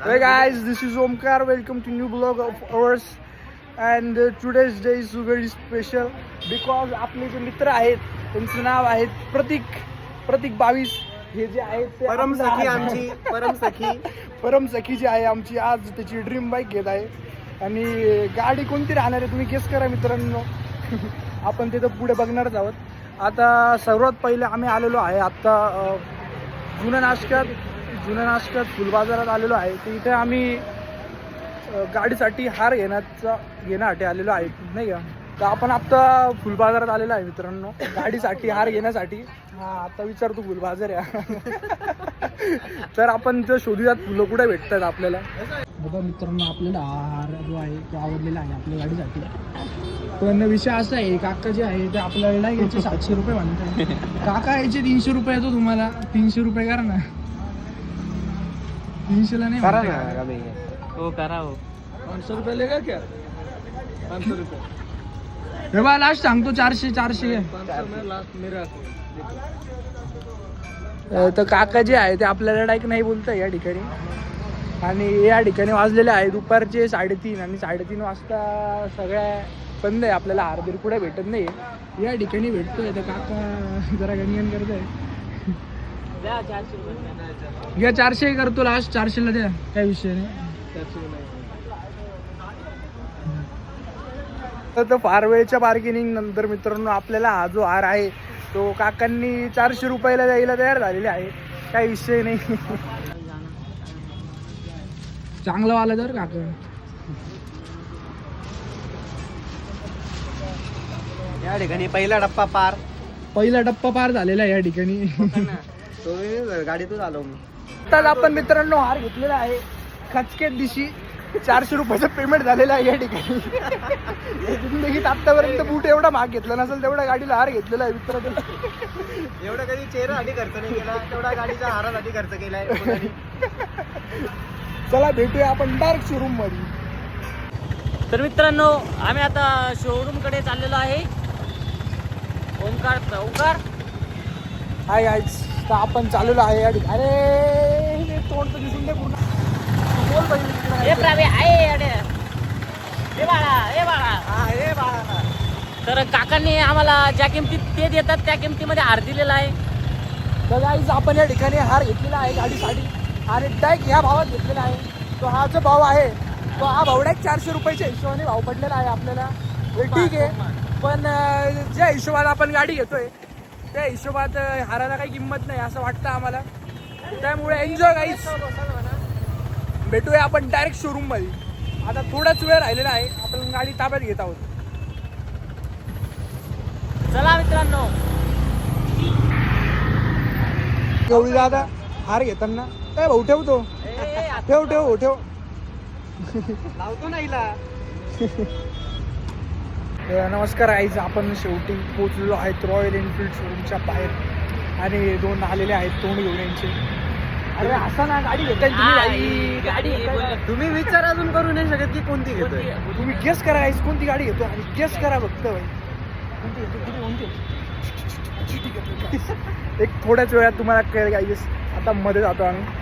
Hey guys, this is Omkar. Welcome to new vlog of ours. And today's day is very special because आपले जे मित्र आहेत त्यांचं नाव आहे प्रतीक 22. हे जे आहेत ते परमसखी आमची परमसखी जी आहे आमची आज त्याची ड्रीम बाईक घेत आहे. आणि गाडी कोणती राहणार आहे तुम्ही गेस करा मित्रांनो. आपण तिथं पुढे बघणारच आहोत. आता सर्वात पहिले आम्ही आलेलो आहे आत्ता जुन्या नाशकात फुलबाजारात आलेलो आहे. तर इथे आम्ही गाडीसाठी हार घेण्यासाठी आलेलो आहे नाही का. तर आपण आत्ता फुलबाजारात आलेलो आहे मित्रांनो गाडीसाठी हार घेण्यासाठी. आता विचारतो फुलबाजार या. तर आपण इथं शोधूयात फुलं कुठे भेटतात आपल्याला. बघा मित्रांनो आपल्याला हार जो आहे तो आवडलेला आहे आपल्या गाडीसाठी. पण विषय असा आहे काका जे आहे ते आपल्याला याचे 700 रुपये म्हणतात. काका याचे 300 रुपये येतो तुम्हाला. 300 रुपये करा ना. 300ला नाही करा म्हणते ना का? हो करा हो. 500 रुपये लेगा क्या? 500 रुपये हे बा लास्ट सांगतो 400 तर काका जे आहे ते आपल्याला डायरेक्ट नाही बोलतं या ठिकाणी. आणि या ठिकाणी वाजलेले आहे दुपारचे 3:30 आणि 3:30 वाजता सगळ्या बंद आहे. आपल्याला हारबीर कुठे भेटत नाही. या ठिकाणी भेटतोय तर काका जरा गणगण करतोय. घ्या 400 करतो लास्ट. 400ला द्या काही विषय नाही. तर फार वेळच्या बार्गेनिंग नंतर मित्रांनो आपल्याला हा जो हार आहे तो काकांनी 400 रुपयाला द्यायला तयार झालेले आहे. काही विषय नाही. चांगलं वाला तर काका. या ठिकाणी पहिला टप्पा पार झालेला आहे या ठिकाणी. गाडीतून आलो मी. तर आपण मित्रांनो हार घेतलेला आहे खचकेट दिवशी. 400 रुपयाचं पेमेंट झालेलं आहे या ठिकाणी. जिंदगीत आतापर्यंत बूट एवढा महाग घेतला नसेल तेवढा गाडीला हार घेतलेला आहे मित्रांनो. एवढा कधी चेहऱ्यासाठी खर्च नाही केला तेवढा गाडीच्या हारासाठी खर्च केलाय. चला भेटूया आपण डायरेक्ट शोरूम मध्ये. तर मित्रांनो आम्ही आता शोरूम कडे चाललेलो आहे. Omkar hi guys. तर आपण चाललेलो आहे या ठिकाणी. अरे तोंड तर दिसून दे पूर्ण. बोल ए प्रावे आहे अडे ए बाळा. तर काकांनी आम्हाला ज्या किमतीत ते देतात त्या किमतीमध्ये हार दिलेला आहे. तर गाईज आपण या ठिकाणी हार घेतलेला आहे गाडीसाठी आणि डायरेक्ट ह्या भावात घेतलेला आहे. तो हा जो भाव आहे तो हा भाव डायरेक्ट 400 रुपयाच्या हिशोबाने भाव पडलेला आहे आपल्याला. ठीक आहे पण ज्या हिशोबाने आपण गाडी घेतोय त्या हिशोबात हाराला काही किंमत नाही असं वाटतं आम्हाला. त्यामुळे एन्जॉय गाईज. भेटूया आपण डायरेक्ट शोरूम मध्ये. आता थोडाच वेळ राहिलेला आहे आपण गाडी ताब्यात घेत आहोत. चला मित्रांनो. एवढी दादा हार घेताना काय भाऊ ठेवतो. ठेव लावतो ना हिला. नमस्कार आईज. आपण शेवटी पोचलेलो आहेत रॉयल एनफील्ड शोरूमच्या बाहेर आणि 2 आलेले आहेत तोंड घेऊन यांचे. अरे असा ना गाडी घेताय गाडी तुम्ही विचार अजून करू नाही शकत की कोणती घेतोय. तुम्ही गेस करा गाईज कोणती गाडी घेतो आणि गेस करा फक्त भाई कोणती. एक थोड्याच वेळात तुम्हाला कळेल गाईज. आता मध्ये जातो आम्ही.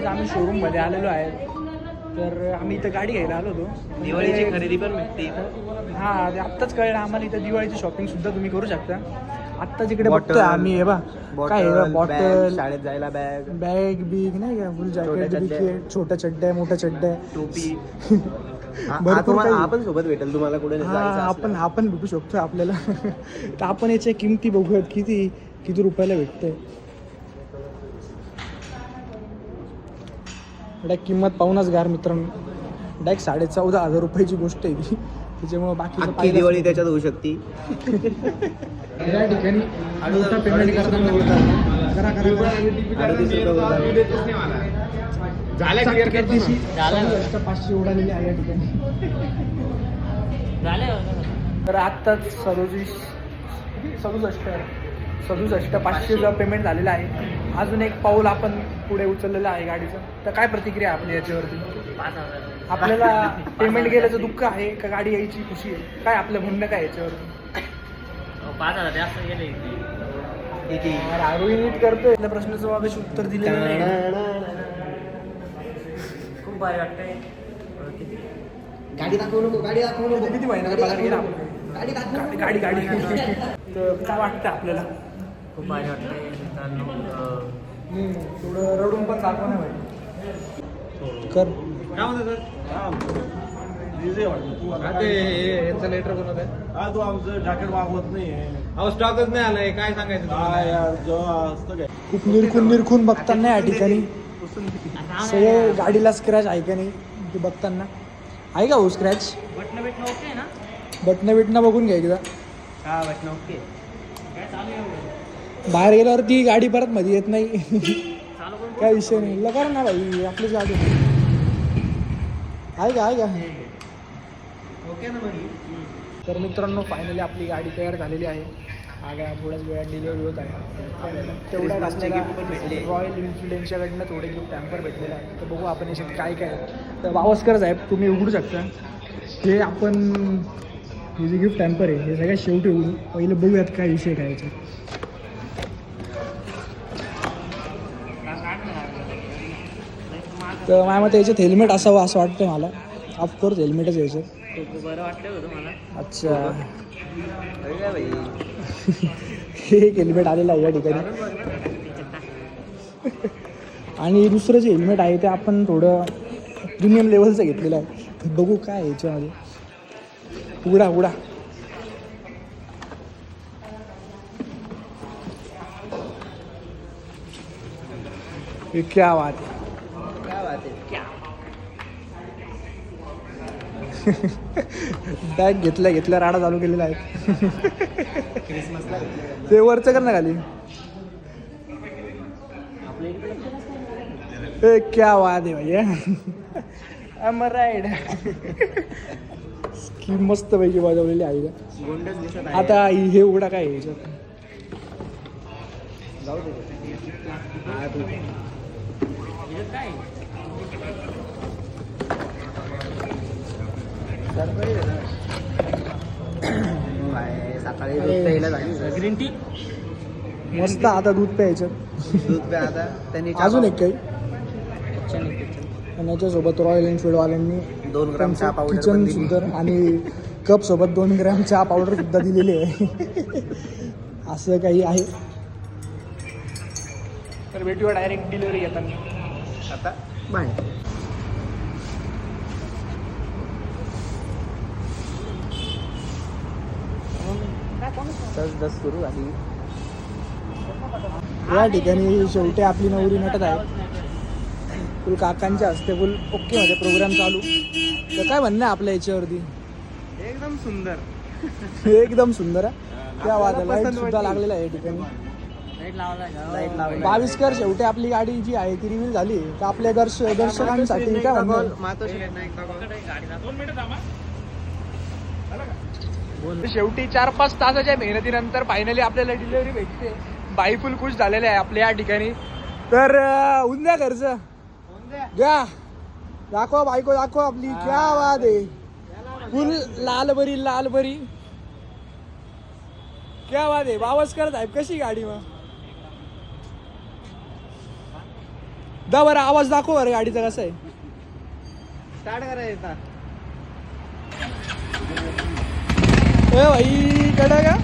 आम्ही शोरूम मध्ये आलेलो आहे. तर आम्ही इथं गाडी घ्यायला आलो होतो. दिवाळीची खरेदी पण भेटते इथं. हा ते आत्ताच कळलं आम्हाला. इथं दिवाळीची शॉपिंग सुद्धा तुम्ही करू शकता. आत्ता जिकडे बघतोय आम्ही हे बा काय बॉटल शाळेत जायला बॅग बिग नाही का फुल जॅकेट छोट्या चड्ड्या मोठ्या चड्ड्या टोपी. भरपूर काही. आपण सोबत भेटेल तुम्हाला कुठे आपण भेटू शकतो आपल्याला. तर आपण याच्या किमती बघूयात किती रुपयाला भेटतंय. डायरेक्ट किंमत पाहूनच गार मित्रांनो, डायरेक्ट 14,500 रुपयाची गोष्ट आहे ती. त्याच्यामुळं बाकीचं अख्खी दिवाळी त्याच्यात होऊ शकते. या ठिकाणी मोठा पेमेंट करताना करा 500 उडालेले आहे या ठिकाणी. तर आत्ताच 67 500 पेमेंट झालेलं आहे. अजून एक पाऊल आपण पुढे उचललेलं आहे गाडीचं. तर काय प्रतिक्रिया आहे आपली याच्यावरती? 5,000 आपल्याला पेमेंट गेल्याचं दुःख आहे का गाडी यायची खुशी आहे? काय आपलं म्हणणं काय याच्यावरती? 5,000 जास्त गेले. आरोही नीट करतोय. आपल्या प्रश्नाचं मागाशी उत्तर दिलेलं नाही. खूप भारी वाटतंय. गाडी दाखवू नको, गाडी दाखवू नको. किती महिन्याचा पगार गेला आपला? गाडी दाखवू. गाडी तर काय वाटतं आपल्याला? खूप भारी वाटतंय मित्रांनो. थोडं रडून पण दाखवा नाही पाहिजे. कर काय म्हणतो यांचं लेटर बनवत आहे. हा तू आमचं जॅकेट मागवत नाही अहो स्टॉकच नाही आलाय, काय सांगायचं तुम्हाला? यार जेव्हा असतं काय खूप निरखून बघताना या ठिकाणी सगळे गाडीला स्क्रॅच आहे का नाही ते बघताना. आहे का हो स्क्रॅच? बटणं बिटणं ओके आहे ना? बटणं बघून घ्या एकदा. हा बटन ओके. काय चालू आहे एवढं? बाहेर गेल्यावर ती गाडी परत मध्ये येत नाही. चालू करून काय विषय नाही. लगा ना भाई, आपलीच गाडी आहे का? ओके ना मग. तर मित्रांनो फायनली आपली गाडी तयार झालेली आहे. आगा थोड्याच वेळात डिलिव्हरी होत आहे. तेवढ्यात आपल्याला रॉयल इन्फ्लुएन्सच्याकडनं थोडे गिफ्ट टॅम्पर भेटलेलं आहे. तर बघू आपण याच्यात काय काय. तर वावस्कर साहेब तुम्ही उघडू शकता. हे आपण हे जे गिफ्ट टॅम्पर आहे हे सगळ्यात शेवटी उघडू. पहिलं बघूयात काय विषय काय याच्यात. तर माझ्या मते याच्यात हेल्मेट असावं असं वाटतं मला. ऑफकोर्स हेल्मेटच यायचं. खूप बरं वाटतंय हो तुम्हाला. अच्छा काय भाई हे एक हेल्मेट आलेलं आहे या ठिकाणी. आणि दुसरं जे हेल्मेट आहे ते आपण थोडं प्रीमियम लेवलचं घेतलेलं आहे. तर बघू काय आहे याच्यामध्ये. उघडा हे क्या बात आहे. काय बात आहे. बॅग घेतल्या राडा चालू केलेला आहे. क्रिसमसला ते वरचं कर ना खाली. ए क्या बात आहे भैया. राईड स्कीम मस्त पैकी वाजवलेली आहे का. गोंडच दिसत आहे. आता हे उघडा काय आहे याच्यात. जाऊ दे. हा तू याच्यात काय आहे? सकाळी दूध प्यायला झाली. Green tea. मस्त आता दूध प्यायचं. दूध प्या आता. त्यांनी अजून एक काही आणि याच्यासोबत रॉयल एनफिल्ड वाल्यांनी 2 ग्राम चहा पावडर किचन पण दिली. सुद्धा आणि कप सोबत 2 ग्रॅम चहा पावडर सुद्धा दिलेली आहे. असं काही आहे. तर भेटूया डायरेक्ट डिलिव्हरी घेताना. आता बाय. दस सुरू झाली. या ठिकाणी शेवटी आपली नवरी नटत आहे. फुल काकांच्या हस्ते फुल ओके मध्ये प्रोग्राम चालू. तर काय म्हणणं आहे आपल्या याच्यावरती? एकदम सुंदर. एकदम सुंदर आहे. त्या वादा लाईट सुद्धा लागलेला आहे या ठिकाणी. लाईट लावला. लाईट लावली. 22 शेवटी आपली गाडी जी आहे ती रिव्हील झाली. तर आपल्या दर्शकांसाठी काय म्हणणं? शेवटी 4-5 तासाच्या मेहनतीनंतर फायनली आपल्याला डिलिव्हरी भेटते. बाई फुल खुश झालेले आहे आपल्या या ठिकाणी. तर होऊन द्या खर्च घ्या. दाखवा बायको दाखवा आपली. क्या वाद आहे. फुल लाल बरी क्या वाद आहे. बावस्कर साहेब कशी गाडी मग दा बरं आवाज दाखव बरं गाडीचा कसा आहे. स्टार्ट करायचा. ए भाई कडा का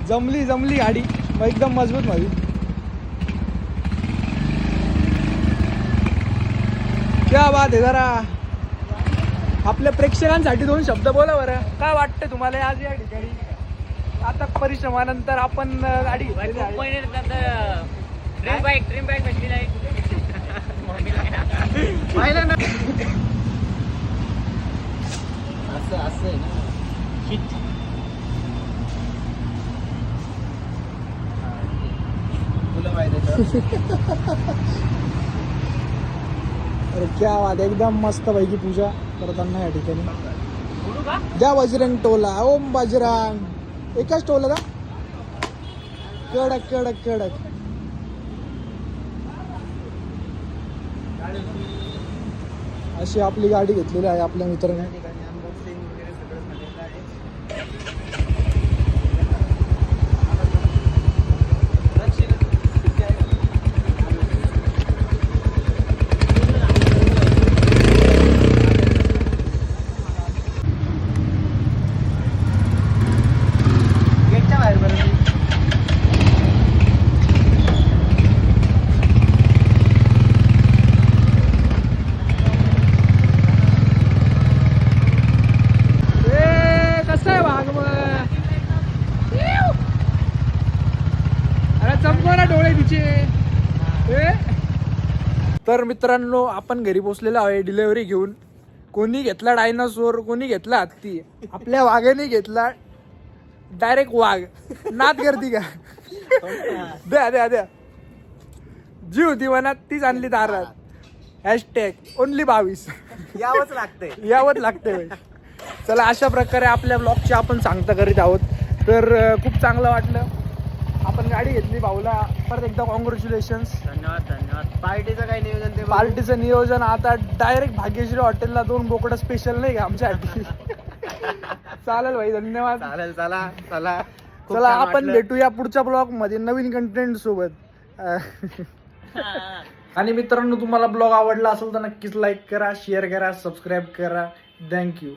जमली जमली गाडी मग एकदम मजबूत माझी. क्या बात आहे. जरा आपल्या प्रेक्षकांसाठी 2 शब्द बोला बरं. काय वाटतं तुम्हाला आज या ठिकाणी? आता परिश्रमानंतर आपण गाडी घेतलेली आहे. ड्रीम बाईक भेटलेली आहे. अरे क्या बात आहे, एकदम मस्त पैकी पूजा करताना या ठिकाणी. बोलू का? द्या बजरंग टोला, ओम बजरंग. एकाच टोला का? कडक कडक कडक. अशी आपली गाडी घेतलेली आहे आपल्या मित्राने. अनबॉक्सिंग वगैरे सगळं झालेलं आहे. गेटच्या बाहेर बरं. कसं आहे भाग मग? अरे चमकवला डोळे तिचे. तर मित्रांनो, आपण घरी पोचलेलो आहे डिलेव्हरी घेऊन. कोणी घेतला डायनासोर, कोणी घेतला हत्ती. आपल्या वाघाने घेतला डायरेक्ट वाघ. नाद करती का? द्या द्या द्या. जी होती मनात तीच आणली दारात. Hashtag only 22. यावंच लागतंय. यावंच लागतंय. चला, अशा प्रकारे आपल्या ब्लॉगची आपण सांगता करीत आहोत. तर खूप चांगलं वाटलं. आपण गाडी घेतली भाऊला. परत एकदा कॉंग्रॅच्युलेशन्स. धन्यवाद धन्यवाद. पार्टीचं काय नियोजन ते बघू. पार्टीचं नियोजन आता डायरेक्ट भाग्यश्री हॉटेलला 2 बोकडं स्पेशल नाही का आमच्यासाठी. चालेल भाई, धन्यवाद. चालेल. चला चला. खूप चला, छान आपण वाटलं. भेटूया पुढच्या ब्लॉग मध्ये नवीन कंटेंट सोबत. आणि मित्रांनो, तुम्हाला ब्लॉग आवडला असेल तर नक्कीच लाईक करा, शेअर करा, सबस्क्राईब करा. थँक्यू.